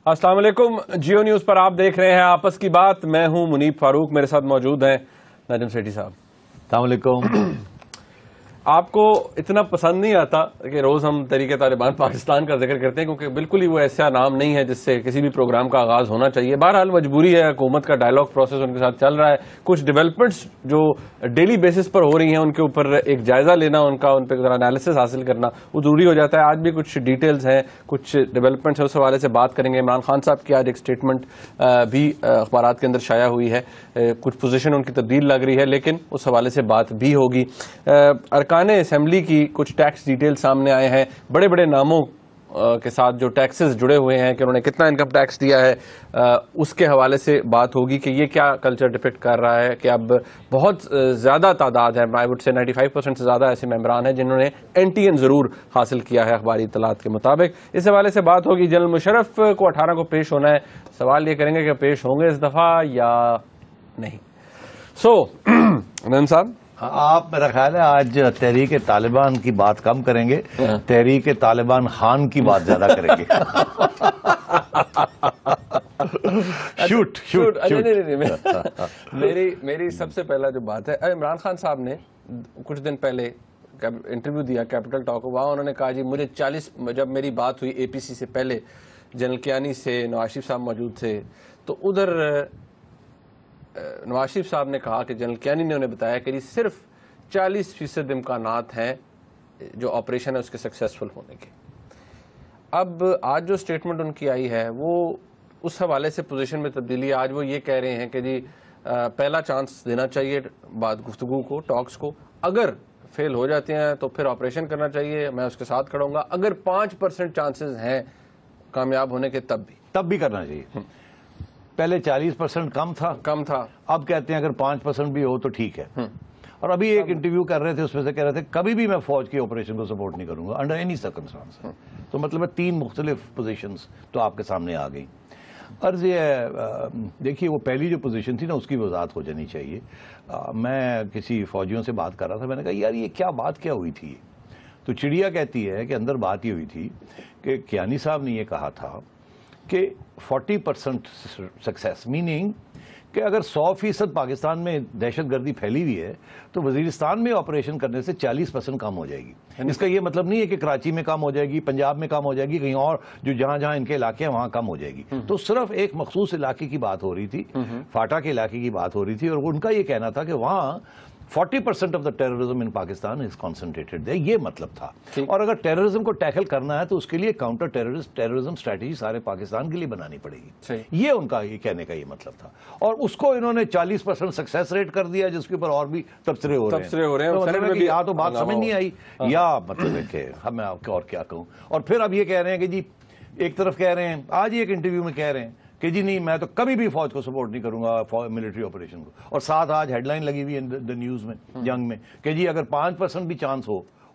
السلام علیکم، جیو نیوز پر آپ دیکھ رہے ہیں آپس کی بات. میں ہوں منیب فاروق، میرے ساتھ موجود ہیں نجم سیٹھی صاحب. السلام علیکم. آپ کو اتنا پسند نہیں آتا کہ روز ہم تحریک طالبان پاکستان کا ذکر کرتے ہیں، کیونکہ بالکل ہی وہ ایسا نام نہیں ہے جس سے کسی بھی پروگرام کا آغاز ہونا چاہیے. بہرحال مجبوری ہے، حکومت کا ڈائلاگ پروسیس ان کے ساتھ چل رہا ہے. کچھ ڈیولپمنٹس جو ڈیلی بیسس پر ہو رہی ہیں ان کے اوپر ایک جائزہ لینا، ان پہ ذرا انالیسس حاصل کرنا وہ ضروری ہو جاتا ہے. آج بھی کچھ ڈیٹیلز ہیں، کچھ ڈیولپمنٹس ہیں، اس حوالے سے بات کریں گے. عمران خان صاحب کی آج ایک اسٹیٹمنٹ بھی اخبارات کے اندر شائع ہوئی ہے، کچھ پوزیشن ان کی تبدیل لگ رہی ہے، لیکن اس حوالے سے بات بھی ہوگی. ارکان اسمبلی کی کچھ ٹیکس ڈیٹیل سامنے آئے ہیں، بڑے بڑے ناموں کے ساتھ جو ٹیکسز جڑے ہوئے ہیں کہ انہوں نے کتنا انکم ٹیکس دیا ہے، اس کے حوالے سے بات ہوگی کہ یہ کیا کلچر ڈپکٹ کر رہا ہے کہ اب بہت زیادہ تعداد ہے، آئی وڈ سے 95% سے زیادہ ایسے ممبران ہیں جنہوں نے NTN ضرور حاصل کیا ہے اخباری اطلاعات کے مطابق. اس حوالے سے بات ہوگی. جنرل مشرف کو 18 کو پیش ہونا ہے. سوال یہ کریں گے کہ پیش ہوں گے اس دفعہ یا نہیں. نعیم صاحب، آپ میرا خیال ہے آج تحریک طالبان کی بات کم کریں گے، تحریک طالبان خان کی بات زیادہ کریں گے. شوٹ. میری سب سے پہلا جو بات ہے، عمران خان صاحب نے کچھ دن پہلے انٹرویو دیا کیپٹل ٹاک، وہاں انہوں نے کہا جی مجھے جب میری بات ہوئی APC سے پہلے جنرل کیانی سے، نواز شریف صاحب موجود تھے، تو ادھر نواز شریف صاحب نے کہا کہ جنرل کیانی نے انہیں بتایا کہ صرف 40% امکانات ہیں جو آپریشن ہے اس کے سکسیسفل ہونے کے. اب آج جو سٹیٹمنٹ ان کی آئی ہے وہ اس حوالے سے پوزیشن میں تبدیلی. آج وہ یہ کہہ رہے ہیں کہ جی پہلا چانس دینا چاہیے بات گفتگو کو، ٹاکس کو. اگر فیل ہو جاتے ہیں تو پھر آپریشن کرنا چاہیے، میں اس کے ساتھ کھڑوں گا. اگر 5% چانسز ہیں کامیاب ہونے کے تب بھی کرنا چاہیے. پہلے 40% کم تھا، اب کہتے ہیں اگر 5% بھی ہو تو ٹھیک ہے. اور ابھی ایک انٹرویو کر رہے تھے، اس میں سے کہہ رہے تھے کبھی بھی میں فوج کی آپریشن کو سپورٹ نہیں کروں گا انڈر اینی سرکمسٹانس. تو مطلب ہے 3 مختلف پوزیشنز تو آپ کے سامنے آ گئی. عرض یہ ہے، دیکھیے وہ پہلی جو پوزیشن تھی نا اس کی وضاحت ہو جانی چاہیے. میں کسی فوجیوں سے بات کر رہا تھا، میں نے کہا یار یہ کیا ہوئی تھی؟ تو چڑیا کہتی ہے کہ اندر بات یہ ہوئی تھی کہ کیانی صاحب نے یہ کہا تھا کہ 40% سکسیس، میننگ کہ اگر 100% پاکستان میں دہشت گردی پھیلی ہوئی ہے تو وزیرستان میں آپریشن کرنے سے 40% کم ہو جائے گی. اس کا یہ مطلب نہیں ہے کہ کراچی میں کم ہو جائے گی، پنجاب میں کم ہو جائے گی، کہیں اور جو جہاں ان کے علاقے ہیں وہاں کم ہو جائے گی. تو صرف ایک مخصوص علاقے کی بات ہو رہی تھی، فاٹا کے علاقے کی بات ہو رہی تھی، اور ان کا یہ کہنا تھا کہ وہاں 40% of the terrorism in Pakistan is concentrated there. یہ مطلب تھا. اور اگر ٹیررزم کو ٹیکل کرنا ہے تو اس کے لیے کاؤنٹر ٹیررزم اسٹریٹجی سارے پاکستان کے لیے بنانی پڑے گی. یہ ان کا یہ کہنے کا یہ مطلب تھا. اور اس کو انہوں نے 40% سکسیس ریٹ کر دیا، جس کے اوپر اور بھی تبصرے ہو رہے ہیں. یا تو بات سمجھ نہیں آئی، یا مطلب ہے کہ میں آپ کو اور کیا کہوں. اور پھر اب یہ کہہ رہے ہیں کہ جی ایک طرف کہہ رہے ہیں، آج ایک انٹرویو میں کہہ رہے ہیں کہ جی نہیں میں تو کبھی بھی فوج کو سپورٹ نہیں کروں گا، ملٹری آپریشن کو. اور ساتھ آج ہیڈ لائن لگی ہوئی ہے دا نیوز میں، جنگ میں، کہ جی اگر 5% بھی چانس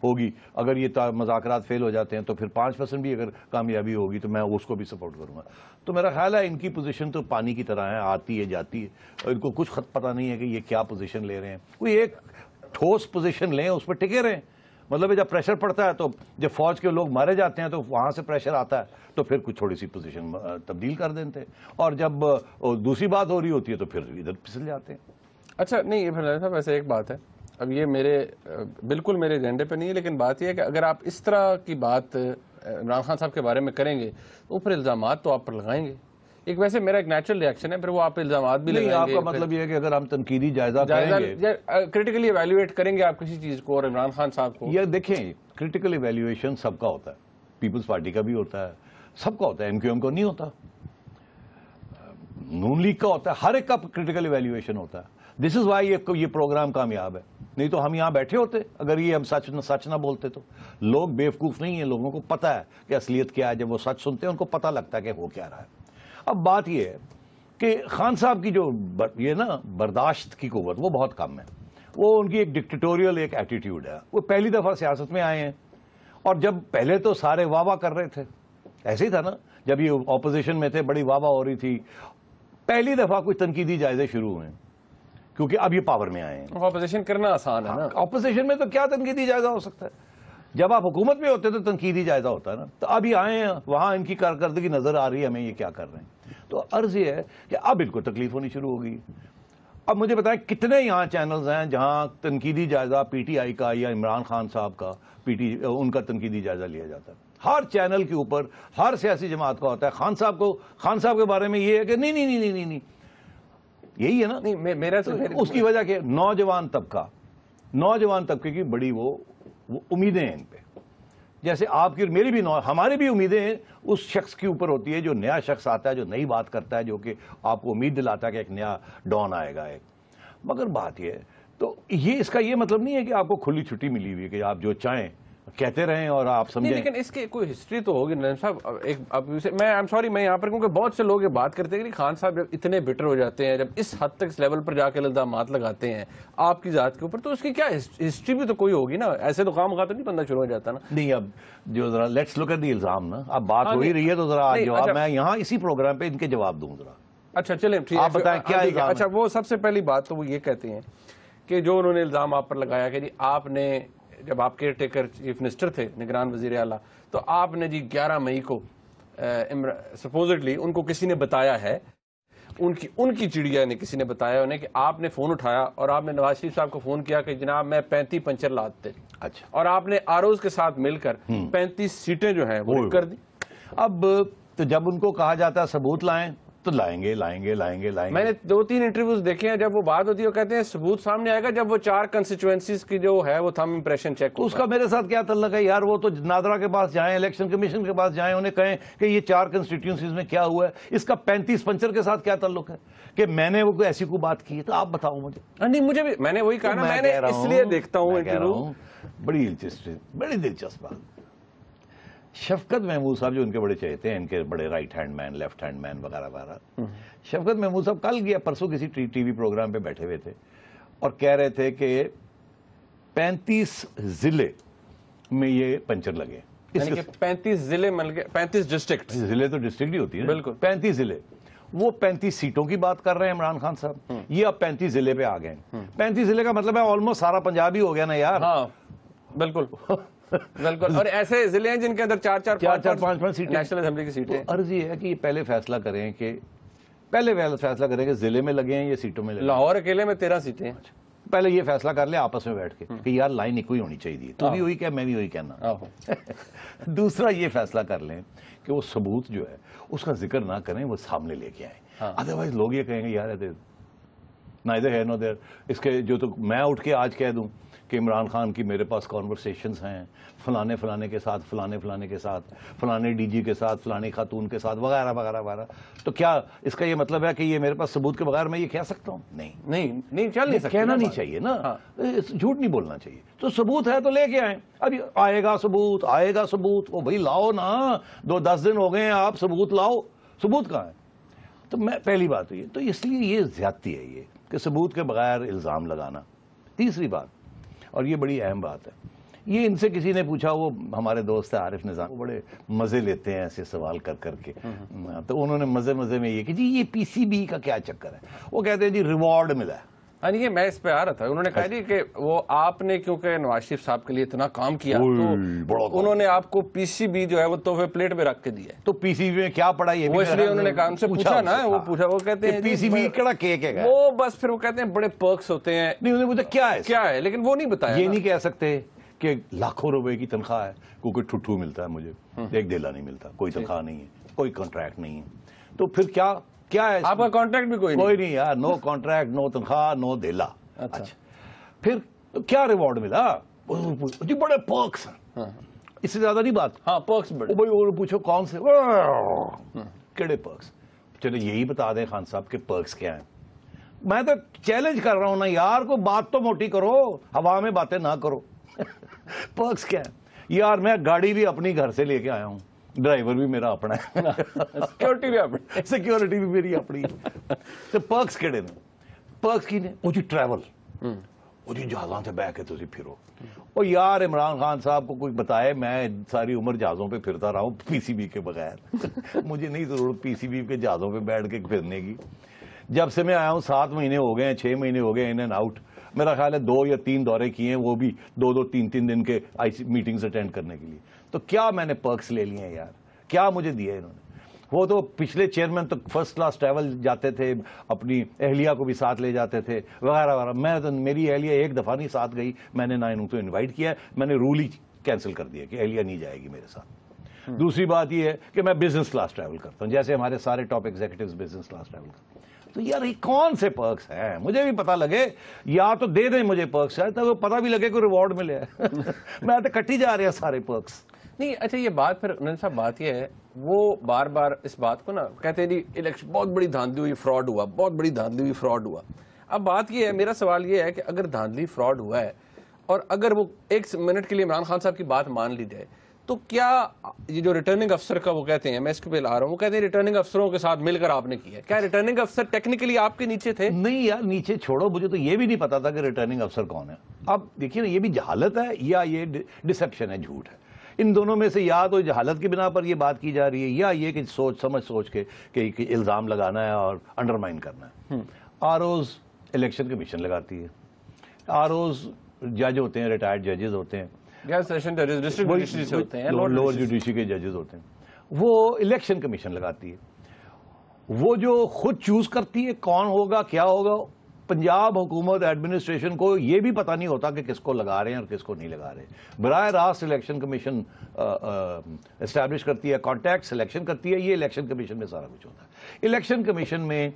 ہوگی، اگر یہ مذاکرات فیل ہو جاتے ہیں تو پھر 5% بھی اگر کامیابی ہوگی تو میں اس کو بھی سپورٹ کروں گا. تو میرا خیال ہے ان کی پوزیشن تو پانی کی طرح ہے، آتی ہے جاتی ہے، اور ان کو کچھ خط پتہ نہیں ہے کہ یہ کیا پوزیشن لے رہے ہیں. کوئی ایک ٹھوس پوزیشن لیں، اس پہ ٹکے رہیں. مطلب جب پریشر پڑتا ہے تو جب فوج کے لوگ مارے جاتے ہیں تو وہاں سے پریشر آتا ہے تو پھر کچھ تھوڑی سی پوزیشن تبدیل کر دیتے ہیں، اور جب دوسری بات ہو رہی ہوتی ہے تو پھر ادھر پھسل جاتے ہیں. اچھا نہیں، یہ صاحب ایسے ایک بات ہے، اب یہ بالکل میرے ایجنڈے پہ نہیں ہے، لیکن بات یہ ہے کہ اگر آپ اس طرح کی بات عمران خان صاحب کے بارے میں کریں گے تو پھر الزامات تو آپ پر لگائیں گے. ایک ویسے میرا ایک نیچرل ریاکشن ہے، پھر وہ آپ الزامات بھی لگائیں گے. آپ کا مطلب یہ ہے کہ اگر ہم تنقیدی جائزہ کریں گے، کریٹیکلی ایویلویٹ کریں گے آپ کسی چیز کو اور عمران خان صاحب کو. یہ دیکھیں کریٹیکل ایویلویشن سب کا ہوتا ہے، پیپلز پارٹی کا بھی ہوتا ہے، سب کا ہوتا ہے، MQM کو نہیں ہوتا، نون لیگ کا ہوتا ہے، ہر ایک کا کریٹیکل ایویلویشن ہوتا ہے. دس از وائی یہ پروگرام کامیاب ہے. نہیں تو ہم یہاں بیٹھے ہوتے اگر یہ ہم سچ نہ بولتے. تو لوگ بیوقوف نہیں ہیں، لوگوں کو پتہ ہے کہ اصلیت کیا ہے. جب وہ سچ سنتے ہیں ان کو پتہ لگتا ہے کہ ہو کیا رہا ہے. اب بات یہ ہے کہ خان صاحب کی جو یہ نا برداشت کی قوت وہ بہت کم ہے. وہ ان کی ایک ڈکٹیٹوریل ایک ایٹیٹیوڈ ہے. وہ پہلی دفعہ سیاست میں آئے ہیں، اور جب پہلے تو سارے واہ واہ کر رہے تھے، ایسے ہی تھا نا، جب یہ اپوزیشن میں تھے بڑی واہ واہ ہو رہی تھی. پہلی دفعہ کوئی تنقیدی جائزے شروع ہوئے کیونکہ اب یہ پاور میں آئے ہیں. اپوزیشن کرنا آسان ہے نا. اپوزیشن میں تو کیا تنقیدی جائزہ ہو سکتا ہے؟ جب آپ حکومت میں ہوتے تو تنقیدی جائزہ ہوتا ہے نا. تو ابھی آئے ہیں وہاں ان کی کارکردگی نظر آ رہی ہے ہمیں یہ کیا کر رہے ہیں. تو عرض یہ ہے کہ اب ان کو تکلیف ہونی شروع ہو گئی. اب مجھے بتائیں کتنے یہاں چینلز ہیں جہاں تنقیدی جائزہ پی ٹی آئی کا یا عمران خان صاحب کا ان کا تنقیدی جائزہ لیا جاتا ہے. ہر چینل کے اوپر ہر سیاسی جماعت کا ہوتا ہے. خان صاحب کے بارے میں یہ ہے کہ نہیں نہیں نہیں نہیں نہیں, یہی ہے نا. نہیں میرا اس کی وجہ کہ نوجوان طبقے کی بڑی وہ امیدیں ہیں ان پہ. جیسے آپ کی میری بھی ہماری بھی امیدیں ہیں اس شخص کے اوپر ہوتی ہے جو نیا شخص آتا ہے, جو نئی بات کرتا ہے, جو کہ آپ کو امید دلاتا ہے کہ ایک نیا ڈان آئے گا. مگر بات یہ ہے تو یہ اس کا یہ مطلب نہیں ہے کہ آپ کو کھلی چھٹی ملی ہوئی ہے کہ آپ جو چاہیں کہتے رہیں اور آپ سمجھیں. لیکن اس کی کوئی ہسٹری تو ہوگی نعیم صاحب. میں آئی ایم سوری میں یہاں پر کیونکہ بہت سے لوگ یہ بات کرتے ہیں کہ خان صاحب جب اتنے بٹر ہو جاتے ہیں, جب اس حد تک اس لیول پر جا کے الزامات لگاتے ہیں آپ کی ذات کے اوپر, تو اس کی کیا ہسٹری بھی تو کوئی ہوگی نا. ایسے تو خام خواہ تو نہیں بندہ شروع ہو جاتا نا. نہیں اب جو ذرا لیٹس لک ایٹ دی الزام نا, اب بات ہو ہی رہی ہے تو ذرا جواب میں یہاں اسی پروگرام پہ ان کے جواب دوں ذرا. اچھا چلیں ٹھیک ہے, آپ بتائیں کیا الزام. اچھا وہ سب سے پہلی بات تو وہ یہ کہتے ہیں کہ جو انہوں نے الزام آپ پر لگایا کہ جی آپ نے جب آپ کیئر ٹیکر چیف منسٹر تھے, نگران وزیر اعلیٰ, تو آپ نے جی 11 مئی کو سپوزٹلی ان کو کسی نے بتایا ہے, ان کی چڑیا نے کسی نے بتایا انہیں کہ آپ نے فون اٹھایا اور آپ نے نواز شریف صاحب کو فون کیا کہ جناب میں 35 پنچر لاد دے. اچھا. اور آپ نے آروز کے ساتھ مل کر 35 سیٹیں جو ہیں وہ کر دی. اب تو جب ان کو کہا جاتا ہے ثبوت لائیں تو لائیں گے. میں نے 2-3 انٹرویوز دیکھے ہیں, جب وہ بات ہوتی ہے وہ کہتے ہیں ثبوت سامنے آئے گا جب وہ 4 کنسٹیچوئنسیز کی جو ہے وہ تھم امپریشن چیک. اس کا میرے ساتھ کیا تعلق ہے یار. وہ تو نادرا کے پاس جائیں, الیکشن کمیشن کے پاس جائیں, انہیں کہیں کہ یہ 4 کنسٹیٹیوئنسیز میں کیا ہوا ہے. اس کا 35 پنچر کے ساتھ کیا تعلق ہے کہ میں نے وہ ایسی کوئی بات کی ہے. تو آپ بتاؤ مجھے. نہیں مجھے بھی, میں نے وہی کہا نا, میں نے اس لیے دیکھتا ہوں. بڑی دلچسپ بات. شفقت محمود صاحب جو ان کے بڑے چہتے ہیں, ان کے بڑے رائٹ ہینڈ مین, لیفٹ ہینڈ مین وغیرہ وغیرہ. شفقت محمود صاحب کل گیا پرسوں کسی ٹی وی پروگرام پہ بیٹھے ہوئے تھے اور کہہ رہے تھے کہ 35 ضلع میں یہ پنچر لگے. 35 ضلع 35 ڈسٹرکٹ, ضلع تو ڈسٹرکٹ ہی ہوتی ہے بالکل. 35 ضلع, وہ 35 سیٹوں کی بات کر رہے ہیں عمران خان صاحب. یہ اب 35 ضلع پہ آ گئے. 35 ضلع کا مطلب ہے آلموسٹ سارا پنجاب ہی ہو گیا نا یار. ہاں بالکل بالکل. اور ایسے ضلع ہیں جن کے اندر 4-4-5 سیٹیں نیشنل اسمبلی کی سیٹیں. عرض یہ ہے کہ یہ پہلے فیصلہ کریں کہ ضلع میں لگے ہیں یا سیٹوں میں لگے. لاہور اکیلے میں 13 سیٹیں ہیں. پہلے یہ فیصلہ کر لیں آپس میں بیٹھ کے کہ یار لائن ایک ہی ہونی چاہیے. تو بھی وہی کہ میں بھی وہی کہنا. دوسرا یہ فیصلہ کر لیں کہ وہ ثبوت جو ہے اس کا ذکر نہ کریں, وہ سامنے لے کے آئیں. ادروائز لوگ یہ کہیں گے یار نہ ادھر ہے نہ ادھر. اس کے جو تو میں اٹھ کے آج کہہ دوں کہ عمران خان کی میرے پاس کانورسیشنز ہیں فلانے کے ساتھ, فلانے کے ساتھ, فلانے ڈی جی کے ساتھ, فلانی خاتون کے ساتھ وغیرہ وغیرہ وغیرہ, تو کیا اس کا یہ مطلب ہے کہ یہ میرے پاس ثبوت کے بغیر میں یہ کہہ سکتا ہوں؟ نہیں چل نہیں سکتا. کہنا نہیں چاہیے نا, جھوٹ نہیں بولنا چاہیے. تو ثبوت ہے تو لے کے آئیں. ابھی آئے گا ثبوت, وہ بھائی لاؤ نا, 2-10 دن ہو گئے ہیں, آپ ثبوت لاؤ. ثبوت کہاں ہے؟ تو میں پہلی بات ہوئی تو اس لیے یہ زیادتی ہے یہ کہ ثبوت کے بغیر الزام لگانا. تیسری بات, اور یہ بڑی اہم بات ہے, یہ ان سے کسی نے پوچھا, وہ ہمارے دوست عارف نظام, وہ بڑے مزے لیتے ہیں ایسے سوال کر کے. تو انہوں نے مزے میں یہ کہ جی یہ پی سی بی کا کیا چکر ہے. وہ کہتے ہیں جی ریوارڈ ملا ہے. یہ میں اس پہ آ رہا تھا. انہوں نے کہا جی کہ وہ آپ نے کیونکہ نواز شریف صاحب کے لیے اتنا کام کیا تو انہوں نے آپ کو پی سی بی جو ہے وہ تحفے پلیٹ میں رکھ کے دیا ہے. تو پی سی بی میں کیا پڑا یہ وہ اس لیے انہوں نے کہا, ان سے پوچھا نا, وہ کہتے ہیں پی سی بی کیڑا کیک ہے وہ بس. پھر وہ کہتے ہیں بڑے پرکس ہوتے ہیں. نہیں انہوں نے پوچھا کیا ہے, لیکن وہ نہیں بتایا. یہ نہیں کہہ سکتے کہ لاکھوں روپے کی تنخواہ ہے, کوئی ٹھٹھو ملتا ہے مجھے, 1 ڈیلا نہیں ملتا, کوئی تنخواہ نہیں ہے, کوئی کانٹریکٹ نہیں ہے. تو پھر کیا ہے آپ کا کانٹریکٹ بھی کوئی نہیں یار, نو کانٹریکٹ, نو تنخواہ, نو ڈیلا. اچھا پھر کیا ریوارڈ ملا؟ جی بڑے پرکس ہیں, اس سے زیادہ نہیں بات. ہاں پرکس بڑے. پوچھو کون سے, کیڑے پرکس؟ چلو یہی بتا دیں خان صاحب کہ پرکس کیا ہیں. میں تو چیلنج کر رہا ہوں نا یار, کو بات تو موٹی کرو, ہوا میں باتیں نہ کرو. پرکس کیا ہے یار؟ میں گاڑی بھی اپنی گھر سے لے کے آیا ہوں, ڈرائیور بھی میرا اپنا ہے, سیکیورٹی بھی میری اپنی. تو پرکس کیڑے نے؟ پرکس کی نے وہ جی ٹریول, وہ جی جہازاں سے بہ کے تسی پھرو. اور یار عمران خان صاحب کو کوئی بتائے, میں ساری عمر جہازوں پہ پھرتا رہا ہوں پی سی بی کے بغیر. مجھے نہیں ضرورت پی سی بی کے جہازوں پہ بیٹھ کے پھرنے کی. جب سے میں آیا ہوں 7 مہینے ہو گئے ہیں, 6 مہینے ہو گئے ان اینڈ آؤٹ. میرا خیال ہے 2 یا 3 دورے کیے ہیں, وہ بھی 2-3 دن کے میٹنگز اٹینڈ کرنے کے لیے. تو کیا میں نے پرکس لے لیے ہیں یار, کیا مجھے دیے انہوں نے؟ وہ تو پچھلے چیئرمین تو فرسٹ کلاس ٹریول جاتے تھے, اپنی اہلیہ کو بھی ساتھ لے جاتے تھے وغیرہ وغیرہ. میں تو, میری اہلیہ ایک دفعہ نہیں ساتھ گئی, میں نے نہ ان کو انوائٹ کیا, میں نے رول ہی کینسل کر دیا کہ اہلیہ نہیں جائے گی میرے ساتھ. دوسری بات یہ ہے کہ میں بزنس کلاس ٹریول کرتا ہوں, جیسے ہمارے سارے top executives business class travel کرتے ہیں. تو یار یہ کون سے پرکس ہیں, مجھے بھی پتا لگے, یا تو دے دیں مجھے پرکس ہے تو پتا بھی لگے کوئی ریوارڈ ملے. میں تو کٹی جا رہے ہیں سارے پرکس. نہیں اچھا, یہ بات پھر انل صاحب بات یہ ہے, وہ بار بار اس بات کو نا کہتے ہیں جی الیکشن بہت بڑی دھاندلی ہوئی, فراڈ ہوا, بہت بڑی دھاندلی ہوئی, فراڈ ہوا. اب بات یہ ہے, میرا سوال یہ ہے کہ اگر دھاندلی فراڈ ہوا ہے اور اگر وہ ایک منٹ کے لیے عمران خان صاحب کی بات مان لی جائے, تو کیا یہ جو ریٹرننگ افسر کا وہ کہتے ہیں, میں اس کے پہ لا رہا ہوں, وہ کہتے ہیں ریٹرننگ افسروں کے ساتھ مل کر آپ نے کیا, کیا ریٹرننگ افسر ٹیکنیکلی آپ کے نیچے تھے؟ نہیں یار نیچے چھوڑو, مجھے تو یہ بھی نہیں پتا تھا کہ ریٹرننگ افسر کون ہے. اب دیکھیے نا, یہ بھی جہالت ہے یا یہ ڈسیپشن ہے, جھوٹ ہے. ان دونوں میں سے یا تو جہالت کی بنا پر یہ بات کی جا رہی ہے, یا یہ کہ سوچ کے کہ الزام لگانا ہے اور انڈرمائن کرنا ہے. آر اوز الیکشن کمیشن لگاتی ہے, آر اوز جج ہوتے ہیں, ریٹائرڈ ججز ہوتے ہیں, لوور جوڈیشری کے ججز ہوتے ہیں, وہ الیکشن کمیشن لگاتی ہے. وہ جو خود چوز کرتی ہے کون ہوگا کیا ہوگا. پنجاب حکومت ایڈمنسٹریشن کو یہ بھی پتہ نہیں ہوتا کہ کس کو لگا رہے ہیں اور کس کو نہیں لگا رہے. براہ راست الیکشن کمیشن اسٹیبلش کرتی ہے, کانٹیکٹ سلیکشن کرتی ہے, یہ الیکشن کمیشن میں سارا کچھ ہوتا ہے. الیکشن کمیشن میں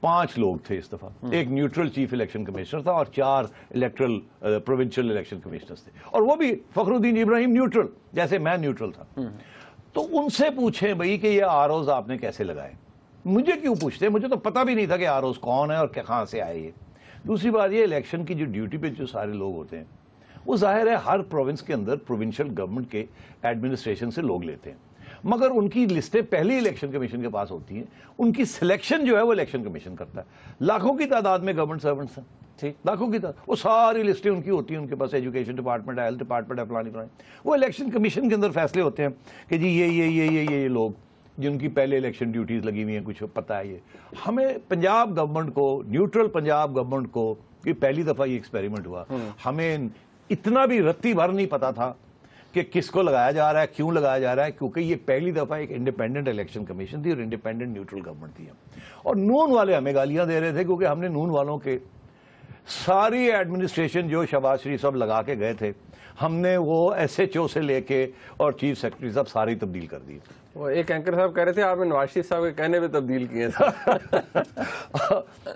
5 لوگ تھے اس دفعہ, ایک نیوٹرل چیف الیکشن کمشنر تھا اور 4 الیکٹرل پروونشل الیکشن کمشنرز تھے, اور وہ بھی فخر الدین ابراہیم نیوٹرل, جیسے میں نیوٹرل تھا. تو ان سے پوچھیں بھائی کہ یہ آر اوز آپ نے کیسے لگائے. مجھے کیوں پوچھتے, مجھے تو پتہ بھی نہیں تھا کہ آر اوز کون ہے اور کہاں سے آئے یہ. دوسری بات یہ, الیکشن کی جو ڈیوٹی پہ جو سارے لوگ ہوتے ہیں وہ ظاہر ہے ہر پروونس کے اندر پروونشل گورنمنٹ کے ایڈمنسٹریشن سے لوگ لیتے ہیں, مگر ان کی لسٹیں پہلے الیکشن کمیشن کے پاس ہوتی ہیں, ان کی سلیکشن جو ہے وہ الیکشن کمیشن کرتا ہے. لاکھوں کی تعداد میں گورنمنٹ سرونٹس ہیں, ٹھیک, لاکھوں کی تعداد, وہ ساری لسٹیں ان کی ہوتی ہیں, ان کے پاس ایجوکیشن ڈپارٹمنٹ ہے, ہیلتھ ڈپارٹمنٹ ہے, فلانی. وہ الیکشن کمیشن کے اندر فیصلے ہوتے ہیں کہ جی یہ لوگ جن کی پہلے الیکشن ڈیوٹیز لگی ہوئی ہیں, کچھ پتہ ہے. یہ ہمیں پنجاب گورنمنٹ کو, نیوٹرل پنجاب گورنمنٹ کو, یہ پہلی دفعہ یہ ایکسپیریمنٹ ہوا, ہمیں اتنا بھی رتی بھر نہیں پتا تھا کہ کس کو لگایا جا رہا ہے, کیوں لگایا جا رہا ہے, کیونکہ یہ پہلی دفعہ ایک انڈیپینڈنٹ الیکشن کمیشن تھی اور انڈیپینڈنٹ نیوٹرل گورنمنٹ تھی. اور نون والے ہمیں گالیاں دے رہے تھے کیونکہ ہم نے نون والوں کے ساری ایڈمنسٹریشن جو شہباز شریف صاحب لگا کے گئے تھے, ہم نے وہ ایس ایچ او سے لے کے اور چیف سیکرٹری صاحب ساری تبدیل کر دی. وہ ایک اینکر صاحب کہہ رہے تھے آپ نے نواز شریف صاحب کے کہنے پہ تبدیل کیے تھے.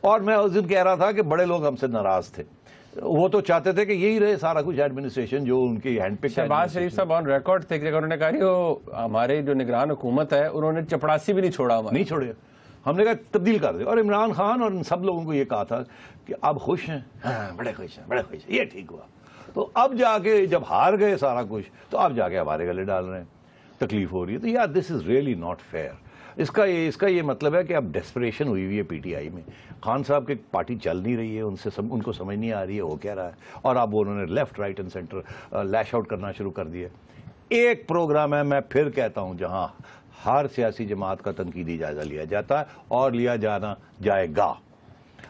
اور میں اس دن کہہ رہا تھا کہ بڑے لوگ ہم سے ناراض تھے, وہ تو چاہتے تھے کہ یہی رہے سارا کچھ ایڈمنسٹریشن جو ان کی ہینڈ پک. شہباز شریف صاحب آن ریکارڈ تھے کہ انہوں نے کہا وہ ہمارے جو نگران حکومت ہے انہوں نے چپڑاسی بھی نہیں چھوڑا, نہیں چھوڑے, ہم نے کہا تبدیل کر دے. اور عمران خان اور ان سب لوگوں کو یہ کہا تھا کہ اب خوش ہیں, ہاں بڑے خوش ہیں, یہ ٹھیک ہوا. تو اب جا کے جب ہار گئے سارا کچھ, تو اب جا کے ہمارے گلے ڈال رہے ہیں, تکلیف ہو رہی ہے. تو یار دس از ریئلی ناٹ فیئر. اس کا یہ مطلب ہے کہ اب ڈیسپریشن ہوئی ہوئی ہے پی ٹی آئی میں. خان صاحب کی پارٹی چل نہیں رہی ہے, ان کو سمجھ نہیں آ رہی ہے وہ کہہ رہا ہے, اور اب انہوں نے left right and centre lash out کرنا شروع کر دیا. ایک پروگرام ہے, میں پھر کہتا ہوں, جہاں ہر سیاسی جماعت کا تنقیدی جائزہ لیا جاتا ہے اور لیا جانا جائے گا.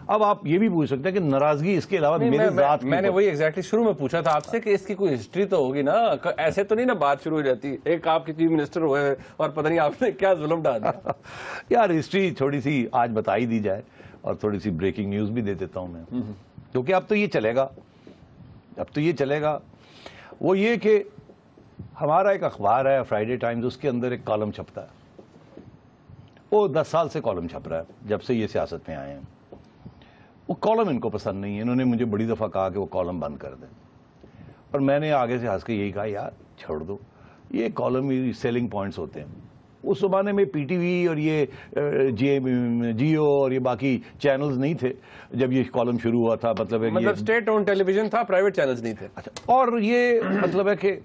اب آپ یہ بھی پوچھ سکتے ہیں کہ ناراضگی اس کے علاوہ میرے ذات کی, میں نے وہی ایگزیکٹلی شروع میں پوچھا تھا آپ سے کہ اس کی کوئی ہسٹری تو ہوگی نا, ایسے تو نہیں نا بات شروع ہو جاتی. ایک آپ کے چیف منسٹر ہوئے اور پتہ نہیں آپ نے کیا ظلم ڈال دیا. یار ہسٹری تھوڑی سی آج بتائی دی جائے, اور تھوڑی سی بریکنگ نیوز بھی دے دیتا ہوں میں, کیونکہ اب تو یہ چلے گا. وہ یہ کہ ہمارا ایک اخبار ہے فرائیڈے ٹائمز, اس کے اندر ایک کالم چھپتا ہے, وہ 10 سال سے کالم چھپ رہا ہے جب سے یہ سیاست میں آئے ہیں. وہ کالم ان کو پسند نہیں ہے, انہوں نے مجھے بڑی دفعہ کہا کہ وہ کالم بند کر دیں, اور میں نے آگے سے ہنس کے یہی کہا یار چھوڑ دو, یہ کالم ہی سیلنگ پوائنٹس ہوتے ہیں. اس زمانے میں پی ٹی وی اور یہ جیو اور یہ باقی چینلز نہیں تھے جب یہ کالم شروع ہوا تھا. مطلب اسٹیٹ اون ٹیلی ویژن تھا, پرائیویٹ چینلز نہیں تھے. اچھا, اور یہ مطلب ہے کہ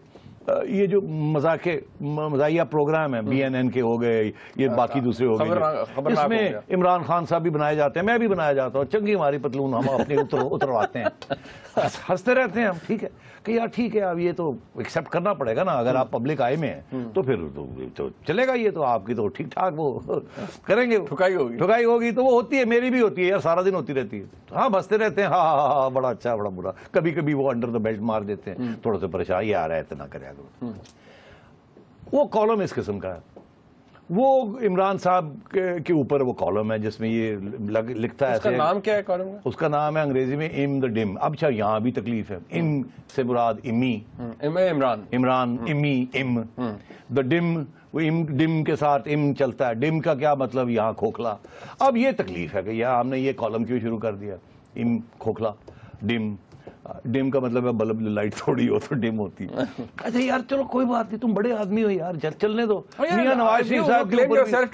یہ جو مزاحیہ پروگرام ہے BNN کے ہو گئے, یہ باقی دوسرے ہو گئے, اس میں عمران خان صاحب بھی بنائے جاتے ہیں, میں بھی بنایا جاتا ہوں, چنگی ہماری پتلون ہم اپنے اترواتے ہیں, ہنستے رہتے ہیں ہم. ٹھیک ہے کہ یار ٹھیک ہے, اب یہ تو ایکسیپٹ کرنا پڑے گا نا, اگر آپ پبلک آئے میں ہیں تو پھر تو چلے گا, یہ تو آپ کی تو ٹھیک ٹھاک وہ کریں گے, ٹھکائی ہوگی تو وہ ہوتی ہے, میری بھی ہوتی ہے یار, سارا دن ہوتی رہتی ہے. ہاں ہنستے رہتے ہیں, ہاں ہاں ہاں بڑا اچھا بڑا برا, کبھی کبھی وہ انڈر دا بیلٹ مار دیتے ہیں, تھوڑا سا پریشان, یہ آ رہا ہے اتنا کرے گا. وہ کالم اس قسم کا ہے. وہ عمران صاحب کے اوپر وہ کالم ہے جس میں یہ لکھتا ہے. اس کا نام کیا ہے کالم کا؟ اس کا نام ہے انگریزی میں ام دا ڈم. اب اچھا یہاں بھی تکلیف ہے, ام سے مراد امی, عمران امی, ام دا ڈم, وہ ڈم کے ساتھ ام چلتا ہے. ڈم کا کیا مطلب؟ یہاں کھوکھلا. اب یہ تکلیف ہے کہ یہاں ہم نے یہ کالم کیوں شروع کر دیا, ام کھوکھلا, ڈم. ڈم کا مطلب ہے بلب لائٹ تھوڑی ہو تو ڈم ہوتی. اچھا یار چلو کوئی بات نہیں, تم بڑے آدمی ہو یار, چلنے دو. میاں نواز شریف صاحب کے اوپر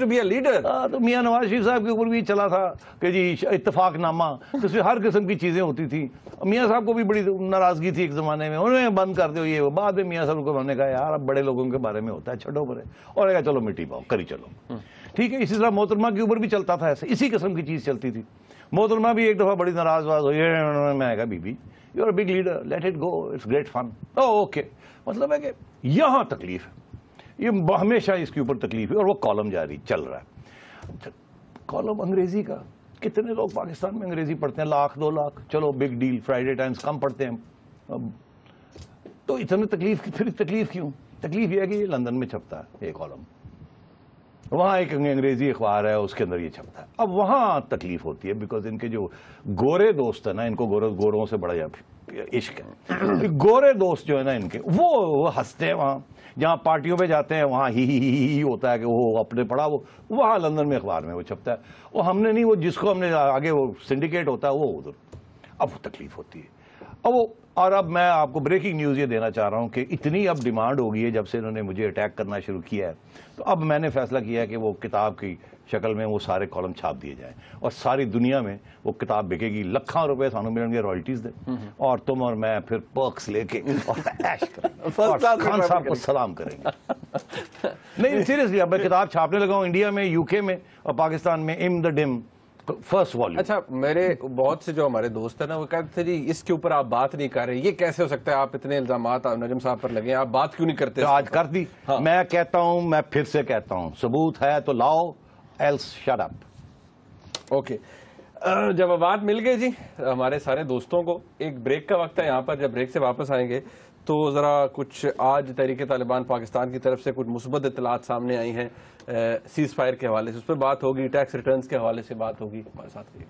تو میاں نواز شریف صاحب کے اوپر بھی چلا تھا کہ جی اتفاق نامہ, اس میں ہر قسم کی چیزیں ہوتی تھی. میاں صاحب کو بھی بڑی ناراضگی تھی ایک زمانے میں, انہوں نے بند کر دو یہ. بعد میں میاں صاحب کو ہم نے کہا یار اب بڑے لوگوں کے بارے میں ہوتا ہے, چھڈو پرے, اور کہا چلو مٹی پاؤ کری چلو. ٹھیک ہے, اسی طرح محترمہ کے اوپر بھی چلتا تھا ایسے, اسی قسم کی چیز چلتی تھی. محترمہ بھی ایک دفعہ بڑی ناراض ہوئی, میں کہا baby you are a big leader, let it go, it's great fun. Okay, مطلب ہے کہ یہاں تکلیف ہے, یہ ہمیشہ اس کے اوپر تکلیف ہے, اور وہ کالم جاری چل رہا ہے. کالم انگریزی کا, کتنے لوگ پاکستان میں انگریزی پڑھتے ہیں؟ 1,00,000 2,00,000, چلو بگ ڈیل. فرائیڈے ٹائمز کم پڑھتے ہیں, تو اتنے تکلیف, پھر تکلیف کیوں؟ تکلیف یہ ہے کہ یہ لندن میں چھپتا ہے یہ کالم, وہاں ایک انگریزی اخبار ہے اس کے اندر یہ چھپتا ہے. اب وہاں تکلیف ہوتی ہے بیکاز ان کے جو گورے دوست ہیں نا, ان کو گوروں سے بڑا عشق ہے. گورے دوست جو ہے نا ان کے, وہ ہنستے ہیں وہاں. جہاں پارٹیوں پہ جاتے ہیں وہاں ہی ہوتا ہے کہ وہ اپنے پڑھا, وہ وہاں لندن میں اخبار میں وہ چھپتا ہے. وہ ہم نے نہیں, وہ جس کو ہم نے آگے وہ سنڈیکیٹ ہوتا ہے وہ ادھر. اب وہ تکلیف ہوتی ہے. اور اب میں آپ کو بریکنگ نیوز یہ دینا چاہ رہا ہوں کہ اتنی اب ڈیمانڈ ہو گئی ہے جب سے انہوں نے مجھے اٹیک کرنا شروع کیا ہے, تو اب میں نے فیصلہ کیا ہے کہ وہ کتاب کی شکل میں وہ سارے کالم چھاپ دیے جائیں, اور ساری دنیا میں وہ کتاب بکے گی. لکھاں روپے سانو ملیں گے رائلٹیز دے, اور تم اور میں پھر پرکس لے کے اور ایش کریں گے, اور خان صاحب کو سلام کریں گے. نہیں سیریسلی, اب میں کتاب چھاپنے لگا ہوں انڈیا میں, UK میں اور پاکستان میں, ام دا ڈم فرسٹ والیوم. اچھا, میرے بہت سے جو ہمارے دوست ہیں نا, وہ کہتے تھے جی اس کے اوپر آپ بات نہیں کر رہے, یہ کیسے ہو سکتا ہے, آپ اتنے الزامات نجم صاحب پر لگے ہیں, آپ بات کیوں نہیں کرتے؟ آج کر دی. میں کہتا ہوں, میں پھر سے کہتا ہوں, ثبوت ہے تو لاؤ, ایلس شٹ اپ. اوکے, جب بات مل گئی جی ہمارے سارے دوستوں کو, ایک بریک کا وقت ہے یہاں پر. جب بریک سے واپس آئیں گے تو ذرا کچھ آج تحریک طالبان پاکستان کی طرف سے کچھ مثبت اطلاعات سامنے آئی ہیں سیز فائر کے حوالے سے, اس پہ بات ہوگی, ٹیکس ریٹرنز کے حوالے سے بات ہوگی. ہمارے ساتھ رہیے.